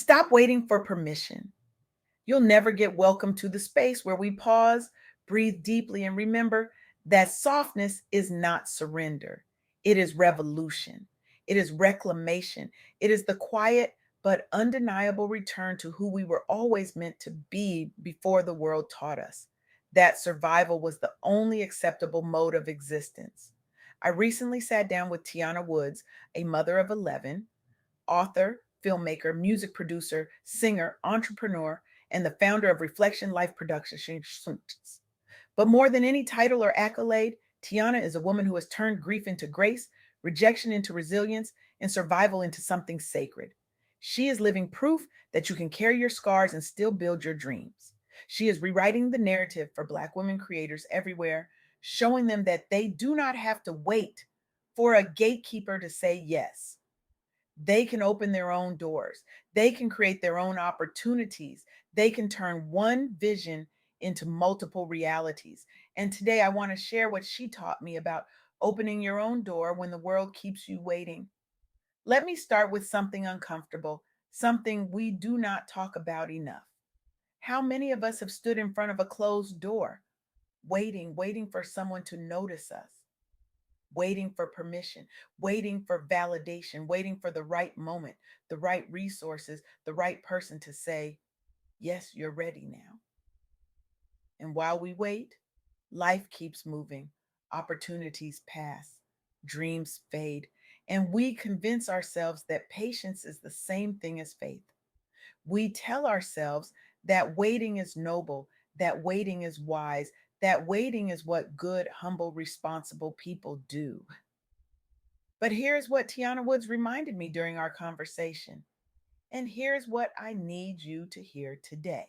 Stop waiting for permission. You'll never get welcome to the space where we pause, breathe deeply, and remember that softness is not surrender. It is revolution. It is reclamation. It is the quiet but undeniable return to who we were always meant to be before the world taught us that survival was the only acceptable mode of existence. I recently sat down with Tiana Woods, a mother of 11, author, filmmaker, music producer, singer, entrepreneur, and the founder of Reflection Life Productions. But more than any title or accolade, Tiana is a woman who has turned grief into grace, rejection into resilience, and survival into something sacred. She is living proof that you can carry your scars and still build your dreams. She is rewriting the narrative for Black women creators everywhere, showing them that they do not have to wait for a gatekeeper to say yes. They can open their own doors. They can create their own opportunities. They can turn one vision into multiple realities. And today I want to share what she taught me about opening your own door when the world keeps you waiting. Let me start with something uncomfortable, something we do not talk about enough. How many of us have stood in front of a closed door, waiting for someone to notice us? Waiting for permission, waiting for validation, waiting for the right moment, the right resources, the right person to say, yes, you're ready now. And while we wait, life keeps moving, opportunities pass, dreams fade, and we convince ourselves that patience is the same thing as faith. We tell ourselves that waiting is noble, that waiting is wise, that waiting is what good, humble, responsible people do. But here's what Tiana Woods reminded me during our conversation. And here's what I need you to hear today.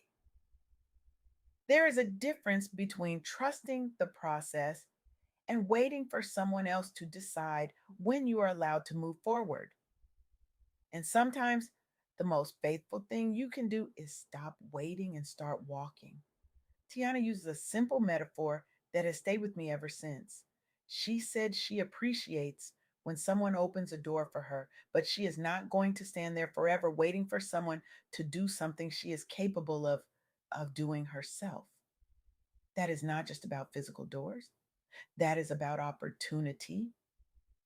There is a difference between trusting the process and waiting for someone else to decide when you are allowed to move forward. And sometimes the most faithful thing you can do is stop waiting and start walking. Tiana uses a simple metaphor that has stayed with me ever since. She said she appreciates when someone opens a door for her, but she is not going to stand there forever waiting for someone to do something she is capable of doing herself. That is not just about physical doors, that is about opportunity,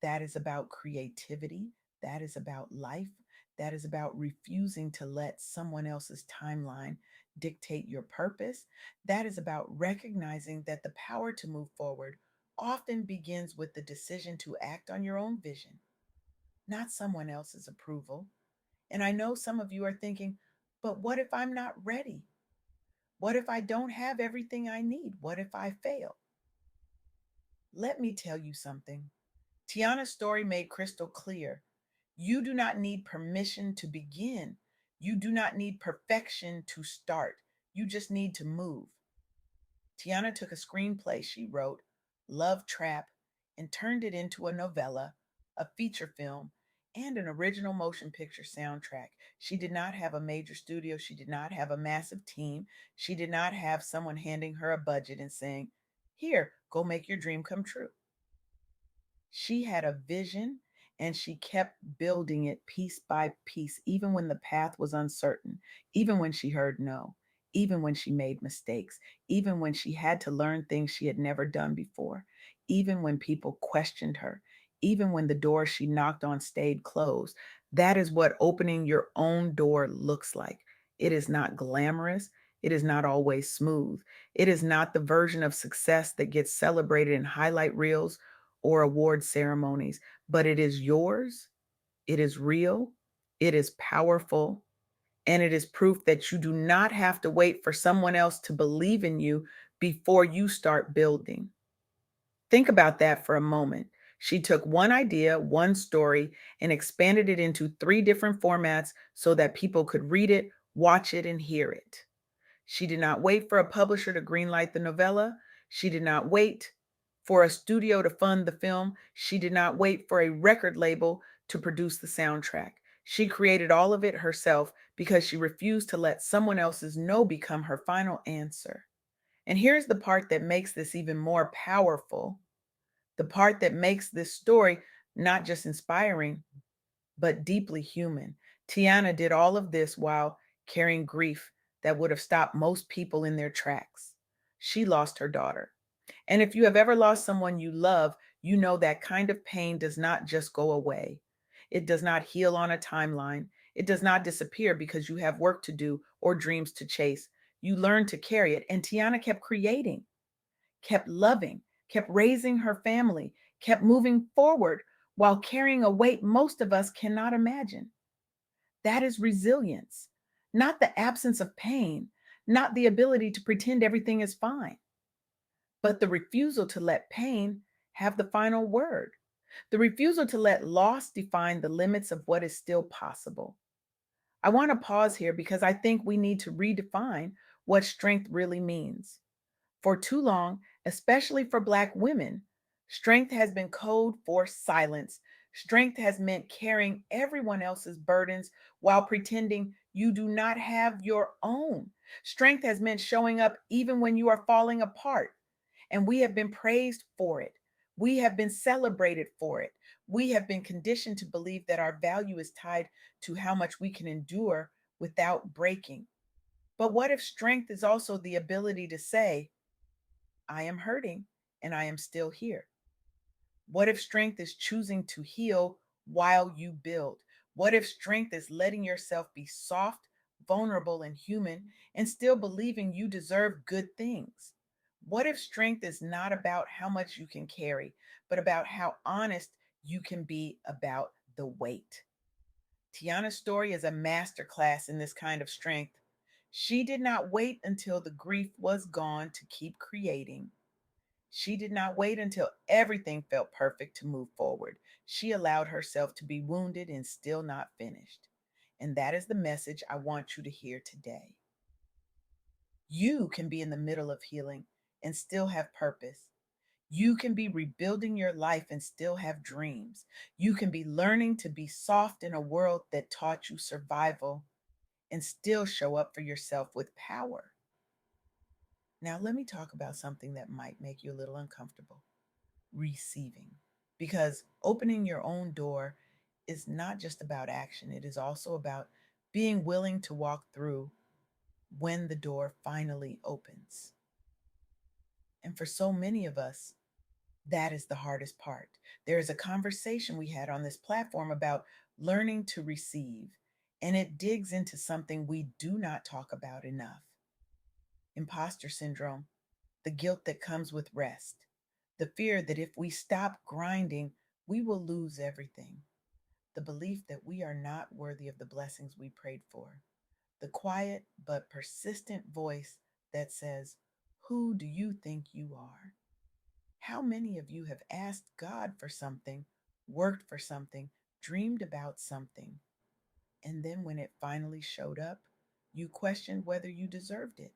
that is about creativity. That is about life. That is about refusing to let someone else's timeline dictate your purpose. That is about recognizing that the power to move forward often begins with the decision to act on your own vision, not someone else's approval. And I know some of you are thinking, but what if I'm not ready? What if I don't have everything I need? What if I fail? Let me tell you something. Tiana's story made crystal clear. You do not need permission to begin. You do not need perfection to start. You just need to move. Tiana took a screenplay she wrote, Love Trap, and turned it into a novella, a feature film, and an original motion picture soundtrack. She did not have a major studio. She did not have a massive team. She did not have someone handing her a budget and saying, here, go make your dream come true. She had a vision and she kept building it piece by piece, even when the path was uncertain, even when she heard no, even when she made mistakes, even when she had to learn things she had never done before, even when people questioned her, even when the door she knocked on stayed closed. That is what opening your own door looks like. It is not glamorous. It is not always smooth. It is not the version of success that gets celebrated in highlight reels or award ceremonies, but it is yours, it is real, it is powerful, and it is proof that you do not have to wait for someone else to believe in you before you start building. Think about that for a moment. She took one idea, one story, and expanded it into three different formats so that people could read it, watch it, and hear it. She did not wait for a publisher to greenlight the novella. She did not wait for a studio to fund the film. She did not wait for a record label to produce the soundtrack. She created all of it herself because she refused to let someone else's no become her final answer. And here's the part that makes this even more powerful, the part that makes this story not just inspiring, but deeply human. Tiana did all of this while carrying grief that would have stopped most people in their tracks. She lost her daughter. And if you have ever lost someone you love, you know that kind of pain does not just go away. It does not heal on a timeline. It does not disappear because you have work to do or dreams to chase. You learn to carry it. And Tiana kept creating, kept loving, kept raising her family, kept moving forward while carrying a weight most of us cannot imagine. That is resilience, not the absence of pain, not the ability to pretend everything is fine, but the refusal to let pain have the final word, the refusal to let loss define the limits of what is still possible. I want to pause here because I think we need to redefine what strength really means. For too long, especially for Black women, strength has been code for silence. Strength has meant carrying everyone else's burdens while pretending you do not have your own. Strength has meant showing up even when you are falling apart. And we have been praised for it. We have been celebrated for it. We have been conditioned to believe that our value is tied to how much we can endure without breaking. But what if strength is also the ability to say, I am hurting and I am still here? What if strength is choosing to heal while you build? What if strength is letting yourself be soft, vulnerable, and human and still believing you deserve good things? What if strength is not about how much you can carry, but about how honest you can be about the weight? Tiana's story is a masterclass in this kind of strength. She did not wait until the grief was gone to keep creating. She did not wait until everything felt perfect to move forward. She allowed herself to be wounded and still not finished. And that is the message I want you to hear today. You can be in the middle of healing and still have purpose. You can be rebuilding your life and still have dreams. You can be learning to be soft in a world that taught you survival and still show up for yourself with power. Now, let me talk about something that might make you a little uncomfortable: receiving. Because opening your own door is not just about action, it is also about being willing to walk through when the door finally opens. And for so many of us, that is the hardest part. There is a conversation we had on this platform about learning to receive, and it digs into something we do not talk about enough: imposter syndrome, the guilt that comes with rest, the fear that if we stop grinding, we will lose everything, the belief that we are not worthy of the blessings we prayed for, the quiet but persistent voice that says, who do you think you are? How many of you have asked God for something, worked for something, dreamed about something, and then when it finally showed up, you questioned whether you deserved it?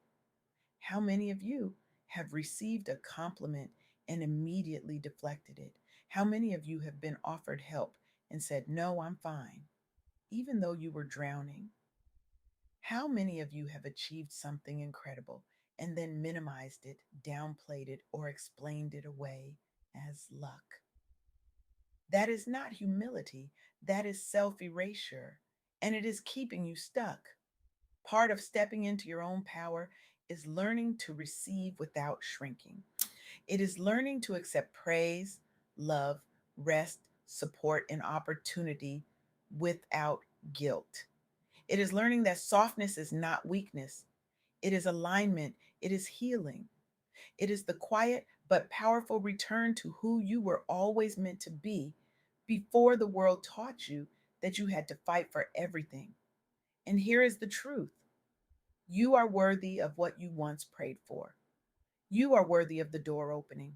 How many of you have received a compliment and immediately deflected it? How many of you have been offered help and said, no, I'm fine, even though you were drowning? How many of you have achieved something incredible and then minimized it, downplayed it, or explained it away as luck? That is not humility, that is self erasure, and it is keeping you stuck. Part of stepping into your own power is learning to receive without shrinking. It is learning to accept praise, love, rest, support, and opportunity without guilt. It is learning that softness is not weakness, it is alignment, it is healing. It is the quiet but powerful return to who you were always meant to be before the world taught you that you had to fight for everything. And here is the truth: you are worthy of what you once prayed for. You are worthy of the door opening.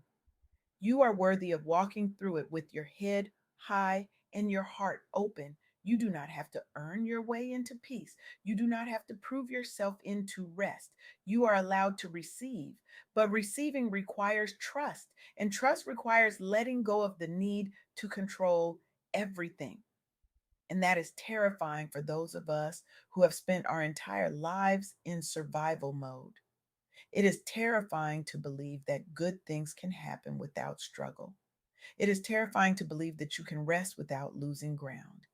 You are worthy of walking through it with your head high and your heart open. You do not have to earn your way into peace. You do not have to prove yourself into rest. You are allowed to receive, but receiving requires trust, and trust requires letting go of the need to control everything. And that is terrifying for those of us who have spent our entire lives in survival mode. It is terrifying to believe that good things can happen without struggle. It is terrifying to believe that you can rest without losing ground.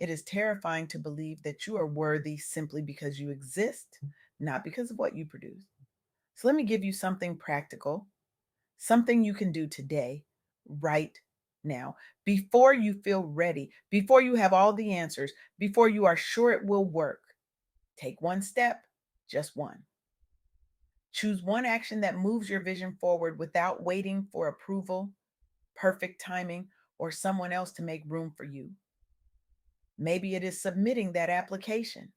It is terrifying to believe that you are worthy simply because you exist, not because of what you produce. So let me give you something practical, something you can do today, right now, before you feel ready, before you have all the answers, before you are sure it will work. Take one step, just one. Choose one action that moves your vision forward without waiting for approval, perfect timing, or someone else to make room for you. Maybe it is submitting that application.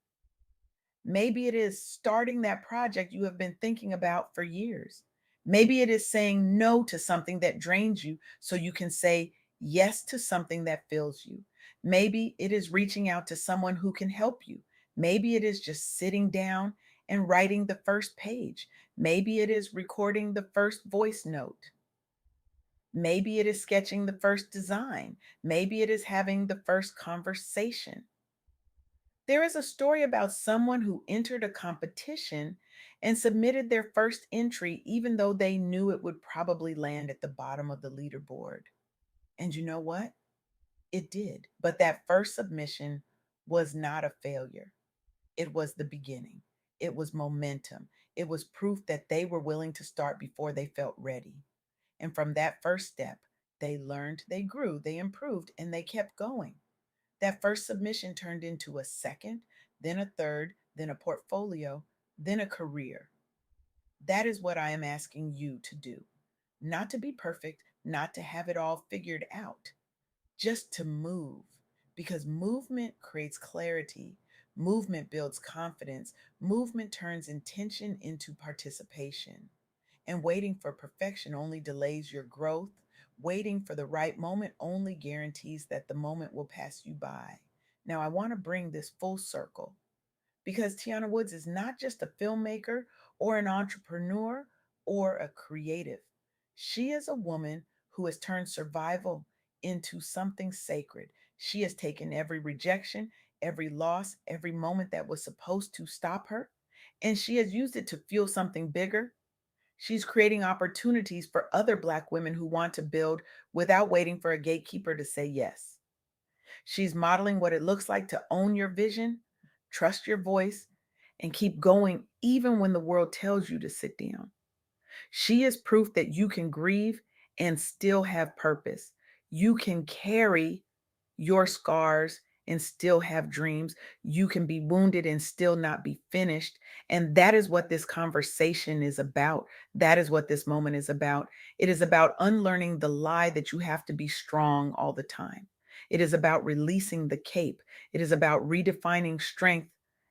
Maybe it is starting that project you have been thinking about for years. Maybe it is saying no to something that drains you so you can say yes to something that fills you. Maybe it is reaching out to someone who can help you. Maybe it is just sitting down and writing the first page. Maybe it is recording the first voice note. Maybe it is sketching the first design. Maybe it is having the first conversation. There is a story about someone who entered a competition and submitted their first entry, even though they knew it would probably land at the bottom of the leaderboard. And you know what? It did. But that first submission was not a failure, it was the beginning. It was momentum. It was proof that they were willing to start before they felt ready. And from that first step, they learned, they grew, they improved, and they kept going. That first submission turned into a second, then a third, then a portfolio, then a career. That is what I am asking you to do. Not to be perfect, not to have it all figured out, just to move. Because movement creates clarity, movement builds confidence, movement turns intention into participation. And waiting for perfection only delays your growth. Waiting for the right moment only guarantees that the moment will pass you by. Now, I want to bring this full circle because Tiana Woods is not just a filmmaker or an entrepreneur or a creative. She is a woman who has turned survival into something sacred. She has taken every rejection, every loss, every moment that was supposed to stop her, and she has used it to fuel something bigger. She's creating opportunities for other Black women who want to build without waiting for a gatekeeper to say yes. She's modeling what it looks like to own your vision, trust your voice, and keep going even when the world tells you to sit down. She is proof that you can grieve and still have purpose. You can carry your scars and still have dreams. You can be wounded and still not be finished. And that is what this conversation is about. That is what this moment is about. It is about unlearning the lie that you have to be strong all the time. It is about releasing the cape. It is about redefining strength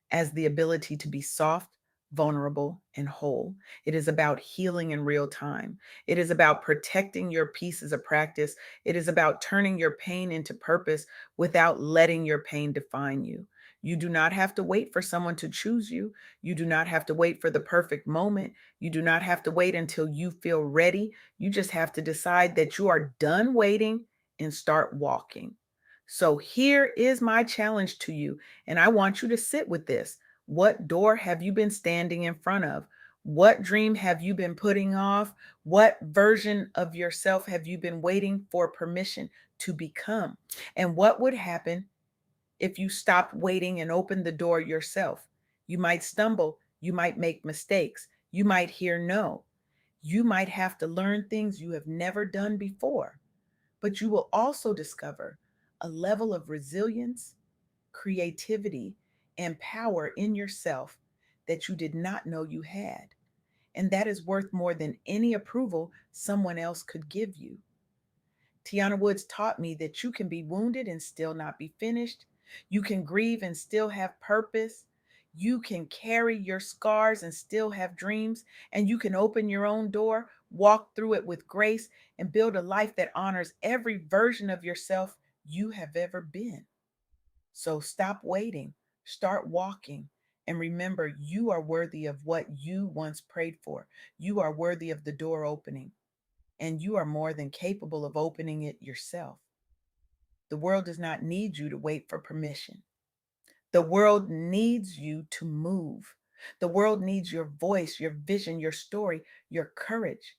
as the ability to be soft, vulnerable, and whole. It is about healing in real time. It is about protecting your peace as a practice. It is about turning your pain into purpose without letting your pain define you. You do not have to wait for someone to choose you. You do not have to wait for the perfect moment. You do not have to wait until you feel ready. You just have to decide that you are done waiting and start walking. So here is my challenge to you, and I want you to sit with this. What door have you been standing in front of? What dream have you been putting off? What version of yourself have you been waiting for permission to become? And what would happen if you stopped waiting and opened the door yourself? You might stumble. You might make mistakes. You might hear no. You might have to learn things you have never done before. But you will also discover a level of resilience, creativity, and power in yourself that you did not know you had. And that is worth more than any approval someone else could give you. Tiana Woods taught me that you can be wounded and still not be finished. You can grieve and still have purpose. You can carry your scars and still have dreams. And you can open your own door, walk through it with grace, and build a life that honors every version of yourself you have ever been. So stop waiting, start walking. And remember, you are worthy of what you once prayed for. You are worthy of the door opening, and you are more than capable of opening it yourself. The world does not need you to wait for permission. The world needs you to move. The world needs your voice, your vision, your story, your courage,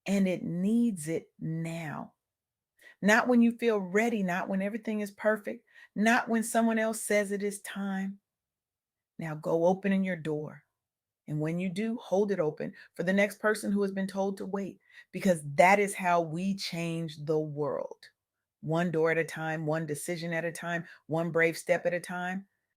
and it needs it now. Not when you feel ready, not when everything is perfect, not when someone else says it is time. Now go opening your door. And when you do, hold it open for the next person who has been told to wait, because that is how we change the world. One door at a time, one decision at a time, one brave step at a time.